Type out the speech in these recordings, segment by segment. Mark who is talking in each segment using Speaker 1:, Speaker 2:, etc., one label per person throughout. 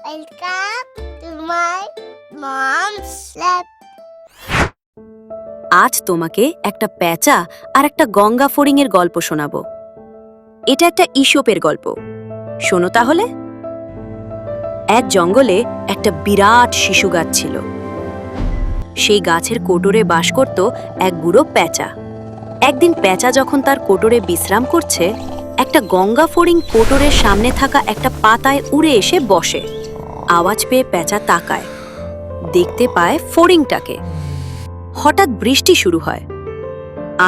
Speaker 1: Welcome to my mom's lab.
Speaker 2: আজ তোমাকে একটা প্যাঁচা আর একটা গঙ্গা ফড়িং এর গল্প শোনাবো। এটা একটা ঈশপের গল্প, শোনো তাহলে। এক জঙ্গলে একটা বিরাট শিশু গাছ ছিল। সেই গাছের কোটরে বাস করত এক বুড়ো প্যাঁচা। একদিন প্যাঁচা যখন তার কোটরে বিশ্রাম করছে, একটা গঙ্গা ফড়িং কোটরের সামনে থাকা একটা পাতায় উড়ে এসে বসে। আওয়াজ পেয়ে প্যাঁচা তাকায়, দেখতে পায় ফড়িংটাকে। হঠাৎ বৃষ্টি শুরু হয়।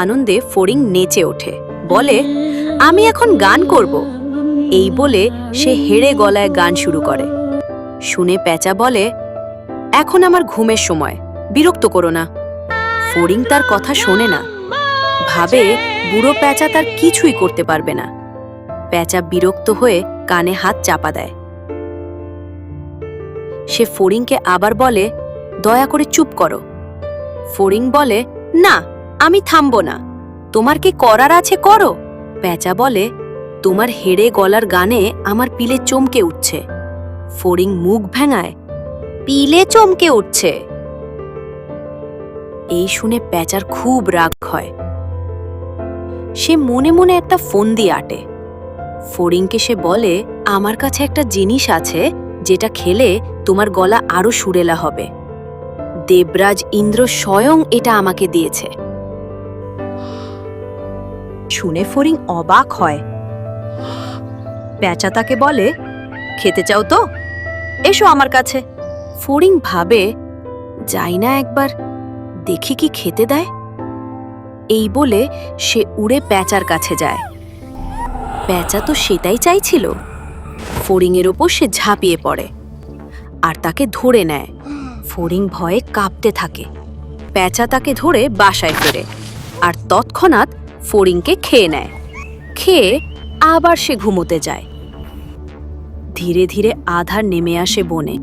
Speaker 2: আনন্দে ফড়িং নেচে ওঠে, বলে, আমি এখন গান করব। এই বলে সে হেড়ে গলায় গান শুরু করে। শুনে প্যাঁচা বলে, এখন আমার ঘুমের সময়, বিরক্ত করো না। ফড়িং তার কথা শোনে না, ভাবে বুড়ো প্যাঁচা তার কিছুই করতে পারবে না। প্যাঁচা বিরক্ত হয়ে কানে হাত চাপা দেয়। সে ফড়িংকে আবার বলে, দয়া করে চুপ করো। ফড়িং বলে, না, আমি থামব না, তোমার কি করার আছে করো। প্যাঁচা বলে, তোমার হেড়ে গলার গানে আমার পিলে চমকে উঠছে। ফড়িং মুখ ভেঙায়, পিলে চমকে উঠছে। এই শুনে প্যাঁচার খুব রাগ হয়। সে মনে মনে একটা ফন্দি আঁটে। ফড়িংকে সে বলে, আমার কাছে একটা জিনিস আছে যেটা খেলে তোমার গলা আরো সুরেলা হবে। দেবরাজ ইন্দ্র স্বয়ং এটা আমাকে দিয়েছে। শুনে ফড়িং অবাক হয়। প্যাঁচা তাকে বলে, খেতে চাও তো? এসো আমার কাছে। ফড়িং ভাবে, যাই না একবার, দেখি কি খেতে দেয়। এই বলে সে উড়ে প্যাঁচার কাছে যায়। প্যাঁচা তো সেটাই চাইছিল। ফড়িংয়ের ওপর সে ঝাঁপিয়ে পড়ে আর তাকে ধরে নেয়। ফড়িং ভয়ে কাঁপতে থাকে। প্যাঁচা তাকে ধরে বাসায় ফেরে আর তৎক্ষণাৎ ফড়িংকে খেয়ে নেয়। খেয়ে আবার সে ঘুমোতে যায়। ধীরে ধীরে আধার নেমে আসে বনে।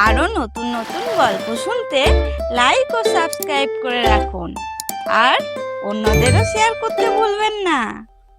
Speaker 3: আরো নতুন নতুন গল্প শুনতে লাইক ও সাবস্ক্রাইব করে রাখুন আর অন্যদেরও শেয়ার করতে ভুলবেন না।